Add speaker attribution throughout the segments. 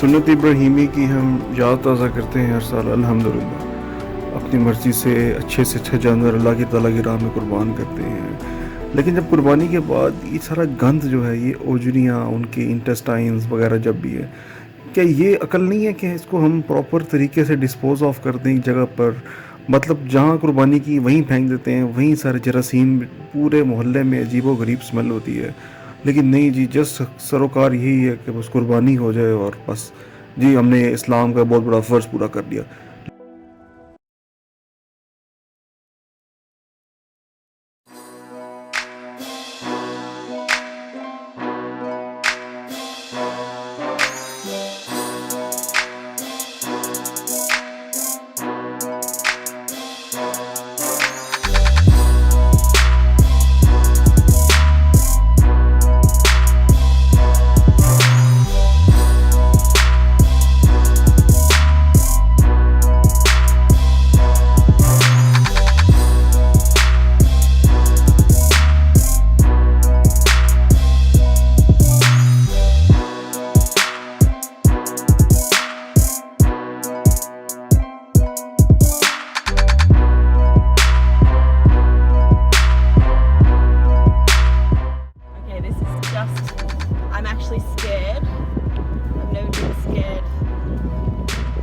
Speaker 1: सुन्नत इब्राहीमी की हम याद ताज़ा करते हैं हर साल अल्हम्दुलिल्लाह। अपनी मर्ज़ी से अच्छे जानवर अल्लाह की ताला की राह में कुर्बान करते हैं। लेकिन जब कुर्बानी के बाद ये सारा गंद जो है, ये ओजरियाँ, उनके इंटेस्टाइन्स वगैरह जब भी है, क्या ये अकल नहीं है कि इसको हम प्रॉपर तरीके से डिस्पोज ऑफ कर दें एक जगह पर? मतलब जहाँ कुर्बानी की वहीं फेंक देते हैं, वहीं सारे जरासीम, पूरे मोहल्ले में अजीबो गरीब स्मेल होती है। लेकिन नहीं जी, जस्ट सरोकार यही है कि बस कुर्बानी हो जाए और बस जी हमने इस्लाम का बहुत बड़ा फ़र्ज़ पूरा कर लिया।
Speaker 2: Okay, this is just, I'm actually scared. I've never been scared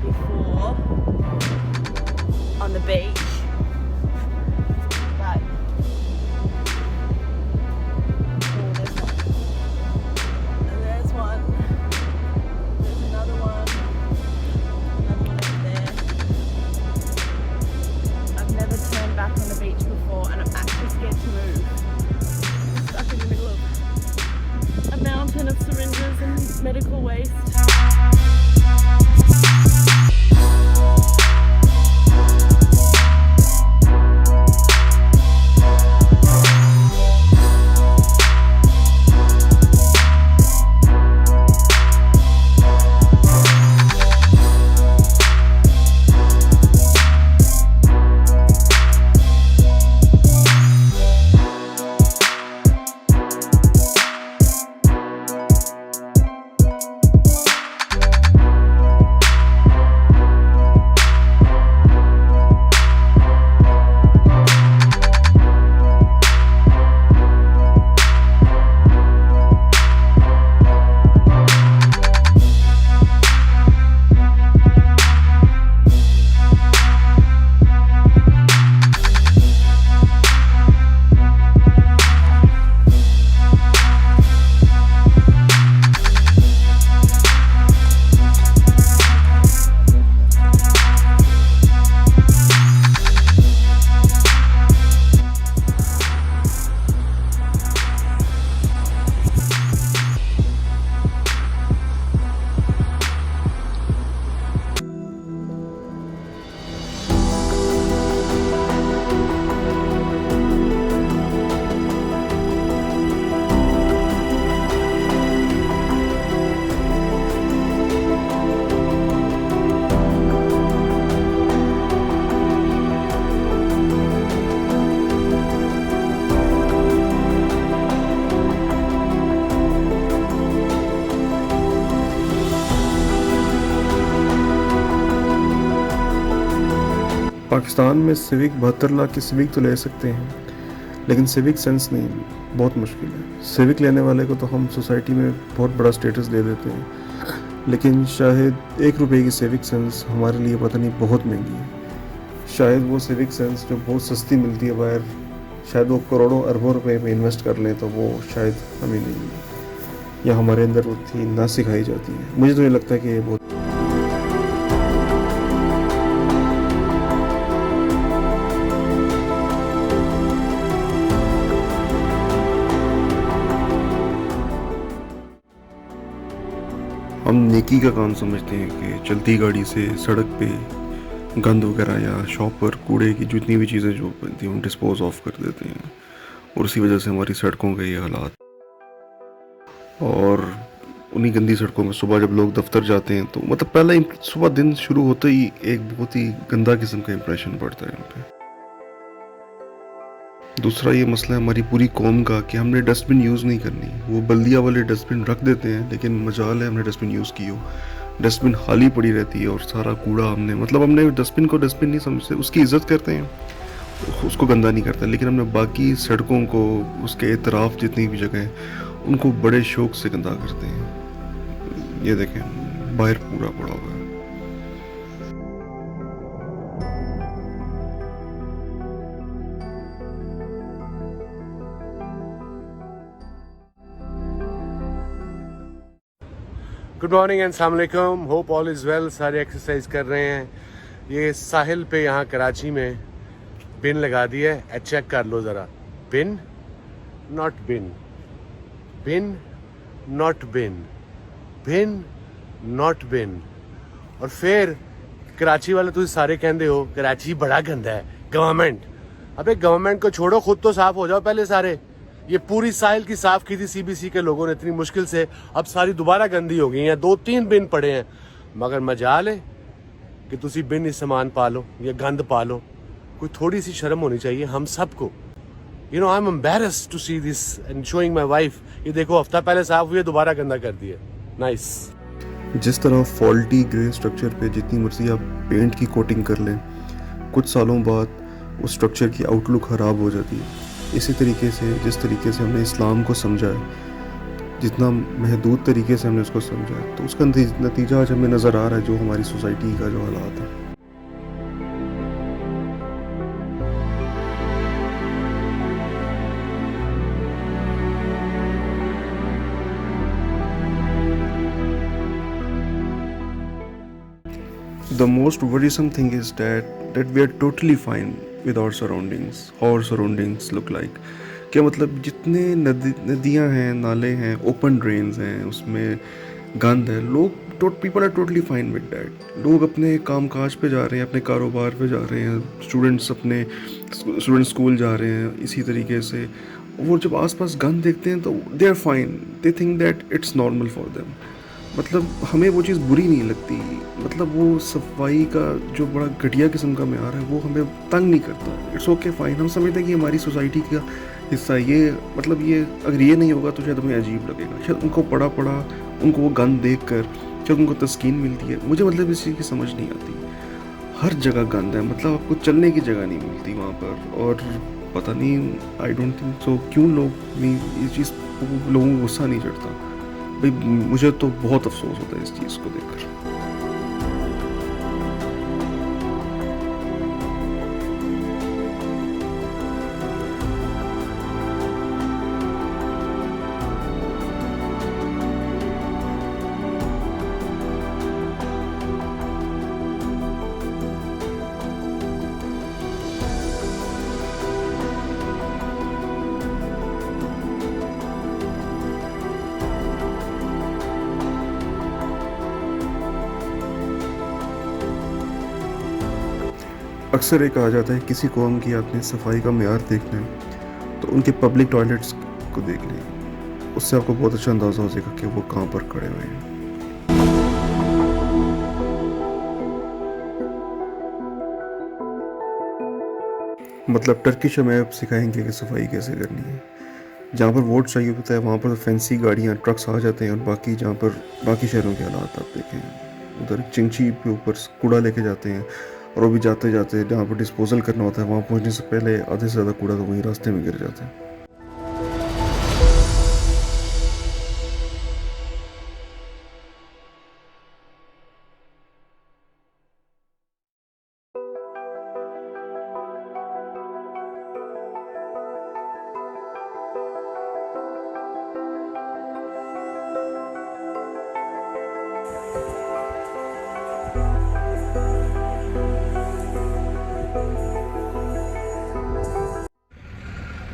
Speaker 2: before on the beach. But, oh, there's one. And there's one. There's another one. Another one over there. I've never turned back on the beach before and I'm actually scared to move. I'm stuck in the middle of a mountain of syringes and medical waste.
Speaker 1: Pakistan में civic 72 lakh की civic तो ले सकते हैं, लेकिन civic sense नहीं, बहुत मुश्किल है। सिविक लेने वाले को तो हम सोसाइटी में बहुत बड़ा स्टेटस दे देते हैं, लेकिन शायद 1 रुपए की सिविक सेंस हमारे लिए पता नहीं बहुत महंगी है। शायद वो सिविक सेंस जो बहुत सस्ती मिलती है बाहर, शायद वो करोड़ों अरबों रुपए में इन्वेस्ट कर लें तो वो शायद हमें नहीं, या हमारे अंदर वो थी ना सिखाई जाती है। मुझे तो ये लगता है कि ये बहुत हम नेकी का काम समझते हैं कि चलती गाड़ी से सड़क पे गंद वगैरह या शॉप पर कूड़े की जितनी भी चीज़ें जो बनती हैं हम डिस्पोज ऑफ कर देते हैं, और उसी वजह से हमारी सड़कों के ये हालात। और उन्हीं गंदी सड़कों में सुबह जब लोग दफ्तर जाते हैं तो मतलब पहला सुबह दिन शुरू होते ही एक बहुत ही गंदा किस्म का इम्प्रेशन पड़ता है यहाँ पे। दूसरा ये मसला है हमारी पूरी कौम का कि हमने डस्टबिन यूज़ नहीं करनी। वो बल्दिया वाले डस्टबिन रख देते हैं, लेकिन मजाल है हमने डस्टबिन यूज़ की हो। डस्टबिन खाली पड़ी रहती है और सारा कूड़ा हमने डस्टबिन को डस्टबिन नहीं समझते, उसकी इज्जत करते हैं, उसको गंदा नहीं करते, लेकिन हमने बाकी सड़कों को, उसके इतराफ जितनी भी जगह हैं उनको बड़े शौक से गंदा करते हैं। ये देखें बाहर पूरा पड़ा हुआ है।
Speaker 3: गुड मॉर्निंग एंड अस्सलाम वालेकुम, होप ऑल इज़ वेल। सारे एक्सरसाइज कर रहे हैं। ये साहिल पे यहाँ कराची में बिन लगा दी है, चेक कर लो ज़रा। बिन not been, bin not been, bin not been. और फिर कराची वाले तुम सारे कहते हो कराची बड़ा गंदा है, गवर्नमेंट। अबे गवर्नमेंट को छोड़ो, खुद तो साफ हो जाओ पहले सारे। ये पूरी साहिल की साफ की थी सीबीसी के लोगों ने इतनी मुश्किल से, अब सारी दोबारा गंदी हो गई हैं। 2-3 बिन पड़े हैं, मगर मजाल है कि तुसी बिन इस सामान पालो या गंद पालो। कोई थोड़ी सी शर्म होनी चाहिए हम सबको। You know I am embarrassed to see this and showing my wife. ये देखो हफ्ता पहले साफ हुई है, दोबारा गंदा कर दिया। नाइस।
Speaker 1: जिस तरह फॉल्टी ग्रे स्ट्रक्चर पे जितनी मर्जी आप पेंट की कोटिंग कर लें, कुछ सालों बाद उस स्ट्रक्चर की आउटलुक ख़राब हो जाती है। इसी तरीके से जिस तरीके से हमने इस्लाम को समझा है, जितना महदूद तरीके से हमने उसको समझा है, तो उसका नतीजा आज हमें नज़र आ रहा है, जो हमारी सोसाइटी का जो हालात है। The most worrisome thing is that we are totally fine with our surroundings, how our surroundings look like. क्या मतलब जितने नदियाँ हैं, नाले हैं, ओपन ड्रेन्स हैं, उसमें गंद है, people are totally fine with that. लोग अपने काम काज पे जा रहे हैं, अपने कारोबार पे जा रहे हैं, स्टूडेंट्स स्कूल जा रहे हैं। इसी तरीके से वो जब आसपास गंद देखते हैं तो they are fine, they think that it's normal for them. मतलब हमें वो चीज़ बुरी नहीं लगती, मतलब वो सफाई का जो बड़ा घटिया किस्म का म्यार है वो हमें तंग नहीं करता। इट्स ओके फाइन, हम समझते हैं कि हमारी सोसाइटी का हिस्सा ये, मतलब ये अगर ये नहीं होगा तो शायद हमें अजीब लगेगा। शायद उनको पड़ा उनको वो गंद देख कर शायद उनको तस्कीन मिलती है। मुझे मतलब इस चीज़ की समझ नहीं आती। हर जगह गंद है, मतलब आपको चलने की जगह नहीं मिलती वहाँ पर। और पता नहीं, आई डोंट थिंक सो क्यों ये चीज़ लोगों को गुस्सा नहीं चढ़ता। भाई मुझे तो बहुत अफसोस होता है इस चीज़ को देखकर। अक्सर ये कहा जाता है किसी कौम की आपने सफाई का मेयार देखना है तो उनके पब्लिक टॉयलेट्स को देख लें, उससे आपको बहुत अच्छा अंदाज़ा हो जाएगा कि वो कहाँ पर खड़े हुए हैं। मतलब टर्किश हमें अब सिखाएंगे कि सफाई कैसे करनी है। जहाँ पर वोट चाहिए होता है वहाँ पर फैंसी गाड़ियाँ, ट्रक्स आ जाते हैं, और बाकी शहरों के हालात आप देखें, उधर चिंची पे ऊपर कूड़ा लेके जाते हैं, और वो भी जाते जाते जहाँ पर डिस्पोजल करना होता है वहाँ पहुँचने से पहले आधे से ज़्यादा कूड़ा तो वहीं रास्ते में गिर जाता है।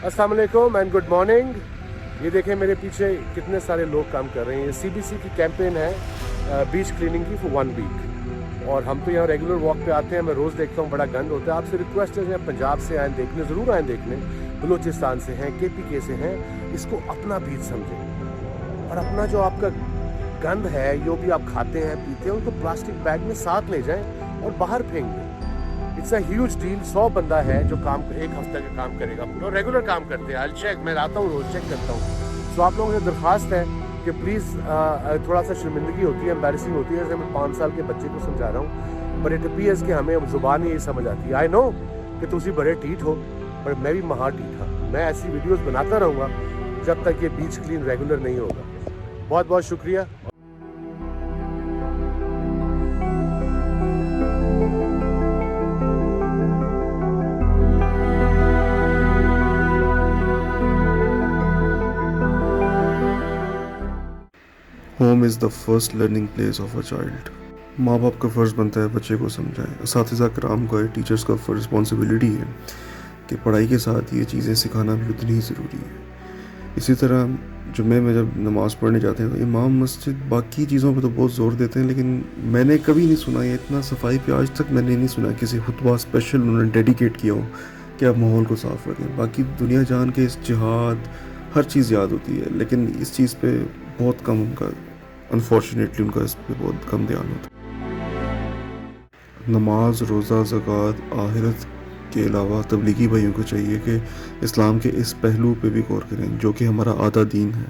Speaker 3: अस्सलाम वालेकुम एंड गुड मॉर्निंग। ये देखें मेरे पीछे कितने सारे लोग काम कर रहे हैं। ये सीबीसी की कैंपेन है बीच क्लीनिंग की फॉर 1 वीक, और हम तो यहाँ रेगुलर वॉक पे आते हैं। मैं रोज़ देखता हूँ बड़ा गंद होता है। आपसे रिक्वेस्ट है पंजाब से आए देखने, ज़रूर आए देखने, बलूचिस्तान से हैं, KPK से हैं, इसको अपना बीच समझें। और अपना जो आपका गंद है, जो भी आप खाते हैं पीते हैं, उनको प्लास्टिक बैग में साथ ले जाएं और बाहर फेंक दें। It's a huge deal. 100 बंदा है जो काम 1 हफ्ते का काम करेगा, पूरा रेगुलर काम करते हैं। आई चेक, मैं आता हूँ रोज चेक करता हूँ। सो आप लोगों से दरख्वास्त है कि प्लीज़ थोड़ा सा शर्मिंदगी होती है, एम्बैरेसिंग होती है, जैसे मैं 5 साल के बच्चे को समझा रहा हूँ, बट इट अपीयर्स कि हमें ज़ुबान ही यही समझ आती है। आई नो कि तुसी बड़े टीठ हो, पर मैं भी महा टीठ हाँ। मैं ऐसी वीडियोस बनाता रहूँगा जब तक ये बीच क्लीन रेगुलर नहीं होगा। बहुत बहुत शुक्रिया।
Speaker 1: Home is the first learning place of a child. माँ बाप का फ़र्ज़ बनता है बच्चे को समझाएं। असातिज़ा कराम का, टीचर्स का रिस्पॉन्सिबिलिटी है कि पढ़ाई के साथ ये चीज़ें सिखाना भी उतनी ही ज़रूरी है। इसी तरह जुम्मे में जब नमाज़ पढ़ने जाते हैं तो इमाम मस्जिद बाकी चीज़ों पर तो बहुत ज़ोर देते हैं, लेकिन मैंने कभी नहीं सुना ये इतना सफाई पे आज तक मैंने नहीं सुना किसी खुतबा स्पेशल उन्होंने डेडिकेट किया हो कि आप माहौल को साफ़ रखें। बाकी दुनिया जान के इस जिहाद हर चीज़ याद होती है, लेकिन इस चीज़ पे बहुत कम उनका, अनफॉर्चुनेटली उनका इस पे बहुत कम ध्यान होता है। नमाज, रोज़ा, ज़कात, आखिरत के अलावा तबलीगी भाइयों को चाहिए कि इस्लाम के इस पहलू पे भी गौर करें जो कि हमारा आधा दीन है।